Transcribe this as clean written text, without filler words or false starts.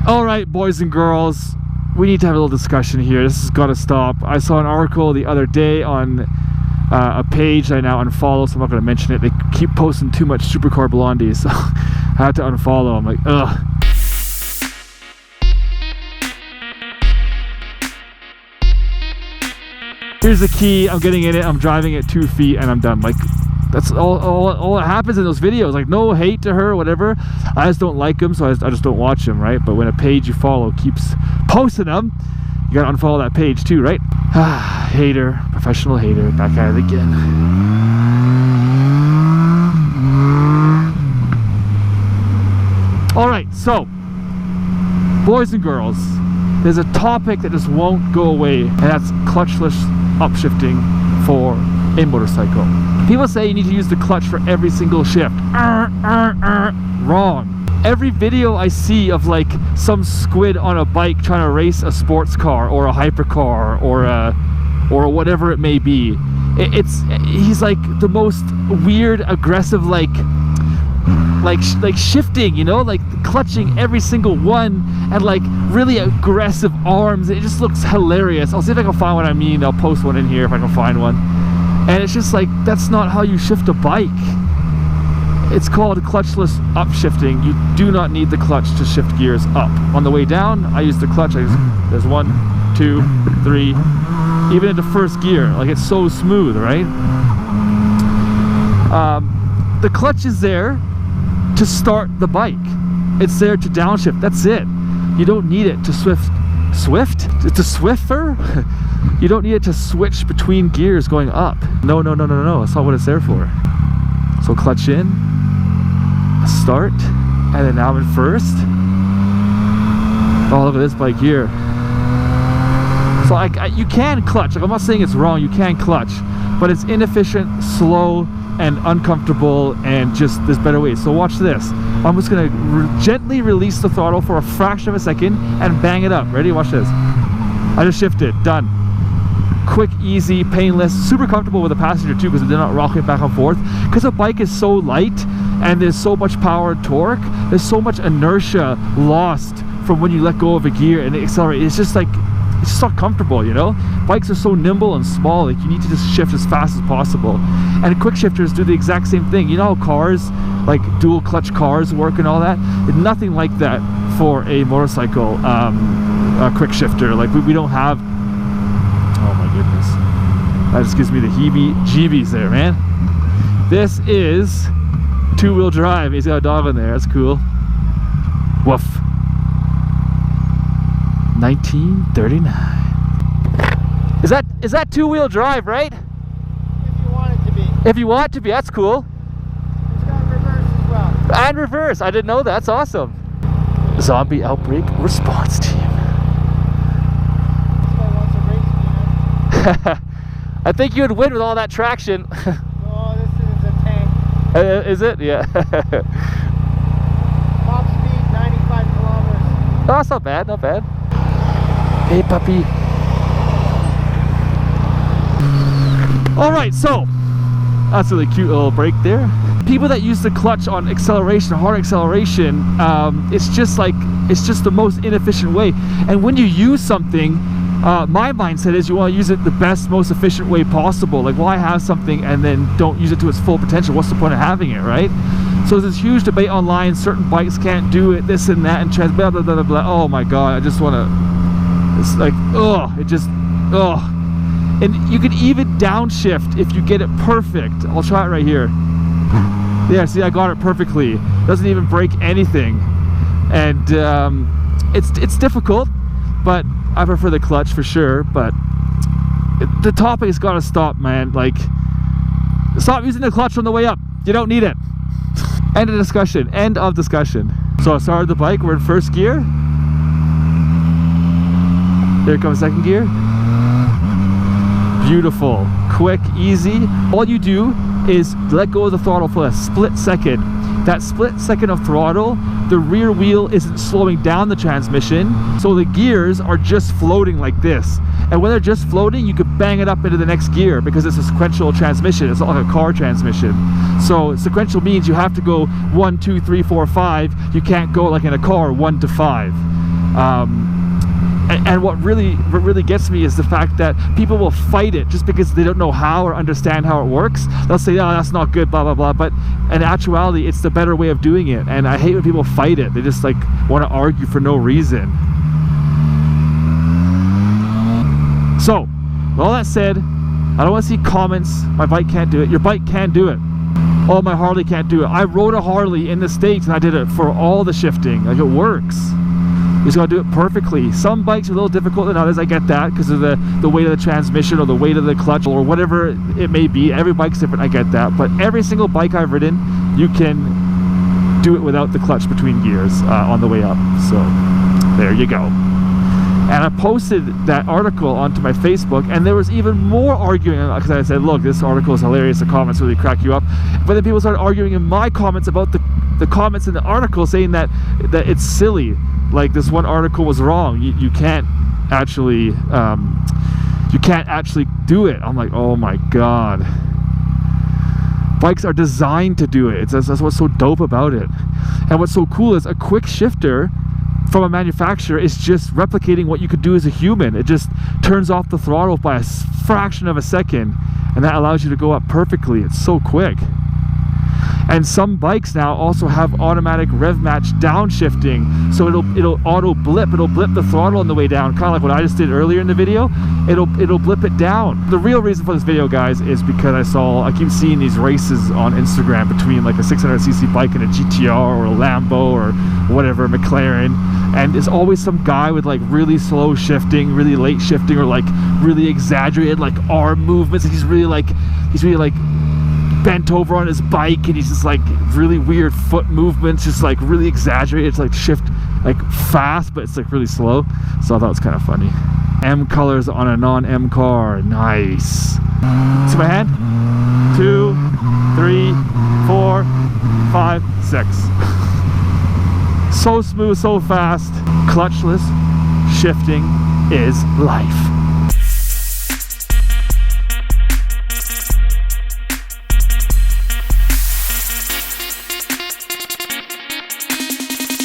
All right, boys and girls, we need to have a little discussion here. This has got to stop. I saw an article the other day on a page I now unfollow, so I'm not going to mention it. They keep posting too much supercar blondies, so I had to unfollow. I'm like, ugh. Here's the key. I'm getting in it. I'm driving at 2 feet, and I'm done. Like, that's all that happens in those videos. Like, no hate to her or whatever. I just don't like them, so I just don't watch them, right? But when a page you follow keeps posting them, you gotta unfollow that page too, right? Hater, professional hater, back at it again. All right, so boys and girls, there's a topic that just won't go away, and that's clutchless upshifting for a motorcycle. People say you need to use the clutch for every single shift. Wrong. Every video I see of like some squid on a bike trying to race a sports car or a hypercar or whatever it may be, he's like the most weird, aggressive, like shifting, you know, like clutching every single one, and like really aggressive arms. It just looks hilarious. I'll see if I can find what I mean. I'll post one in here if I can find one. And it's just like, that's not how you shift a bike. It's called clutchless upshifting. You do not need the clutch to shift gears up. On the way down, I use the clutch. There's 1, 2, 3, even into first gear. Like, it's so smooth, right? The clutch is there to start the bike. It's there to downshift. That's it. You don't need it to swiffer. You don't need it to switch between gears going up. No. That's not what it's there for. So clutch in, start, and then now I'm in first. Oh, look at this bike here. So you can clutch. Like, I'm not saying it's wrong. You can clutch, but it's inefficient, slow, and uncomfortable, and just there's better ways. So watch this. I'm just gonna gently release the throttle for a fraction of a second and bang it up. Ready? Watch this. I just shifted. Done. Quick, easy, painless, super comfortable with the passenger too, because they're not rocking back and forth. Because the bike is so light and there's so much power and torque, there's so much inertia lost from when you let go of a gear and accelerate. It's just like, it's just not comfortable, you know? Bikes are so nimble and small, like you need to just shift as fast as possible. And quick shifters do the exact same thing. You know how cars, like dual clutch cars work and all that? It's nothing like that for a motorcycle a quick shifter. Like we don't have, oh my goodness. That just gives me the heebie-jeebies there, man. This is two-wheel drive. He's got a dog in there, that's cool. Woof. 1939. Is that two-wheel drive, right? If you want it to be. If you want it to be, that's cool. It's got reverse as well. And reverse, I didn't know that. That's awesome. Zombie outbreak response team. This guy wants a race, you know? I think you would win with all that traction. Oh, this is a tank. Is it? Yeah. Top speed 95 kilometers. Oh, that's not bad, not bad. Hey, puppy. All right, so that's a really cute little break there. People that use the clutch on acceleration, hard acceleration, it's just the most inefficient way. And when you use something, my mindset is you want to use it the best, most efficient way possible. Like, why have something and then don't use it to its full potential? What's the point of having it, right? So there's this huge debate online. Certain bikes can't do it, this and that, and blah, blah, blah, blah, blah. Oh my God, I just want to, it's like, ugh, it just, ugh. And you can even downshift if you get it perfect. I'll try it right here. Yeah, see, I got it perfectly. Doesn't even break anything. And it's difficult, but I prefer the clutch for sure. But the topic has got to stop, man. Like, stop using the clutch on the way up. You don't need it. End of discussion. End of discussion. So I started the bike. We're in first gear. Here comes second gear. Beautiful, quick, easy. All you do is let go of the throttle for a split second. That split second of throttle, the rear wheel isn't slowing down the transmission, so the gears are just floating like this. And when they're just floating, you could bang it up into the next gear because it's a sequential transmission. It's not like a car transmission. So sequential means you have to go 1, 2, 3, 4, 5. You can't go like in a car 1 to 5. And what really gets me is the fact that people will fight it just because they don't know how or understand how it works. They'll say, oh, that's not good, blah, blah, blah. But in actuality, it's the better way of doing it. And I hate when people fight it. They just like want to argue for no reason. So, with all that said, I don't want to see comments, my bike can't do it. Your bike can do it. Oh, my Harley can't do it. I rode a Harley in the States and I did it for all the shifting. Like, it works. You just gotta do it perfectly. Some bikes are a little difficult than others, I get that, because of the weight of the transmission or the weight of the clutch or whatever it may be. Every bike's different, I get that. But every single bike I've ridden, you can do it without the clutch between gears on the way up. So, there you go. And I posted that article onto my Facebook, and there was even more arguing, because I said, look, this article is hilarious, the comments really crack you up. But then people started arguing in my comments about the comments in the article, saying that it's silly. Like, this one article was wrong. You can't actually do it. I'm like, oh my god. Bikes are designed to do it. That's what's so dope about it. And what's so cool is a quick shifter from a manufacturer is just replicating what you could do as a human. It just turns off the throttle by a fraction of a second, and that allows you to go up perfectly. It's so quick. And some bikes now also have automatic rev match downshifting, so it'll auto blip. It'll blip the throttle on the way down, kind of like what I just did earlier in the video. It'll blip it down. The real reason for this video, guys, is because I keep seeing these races on Instagram between like a 600cc bike and a GTR or a Lambo or whatever, McLaren, and it's always some guy with like really slow shifting, really late shifting, or like really exaggerated like arm movements. And he's really like bent over on his bike, and he's just like really weird foot movements, just like really exaggerated. It's like shift like fast, but it's like really slow. So I thought it was kind of funny. M colors on a non-M car. Nice. See my hand? 2, 3, 4, 5, 6. So smooth, so fast. Clutchless shifting is life.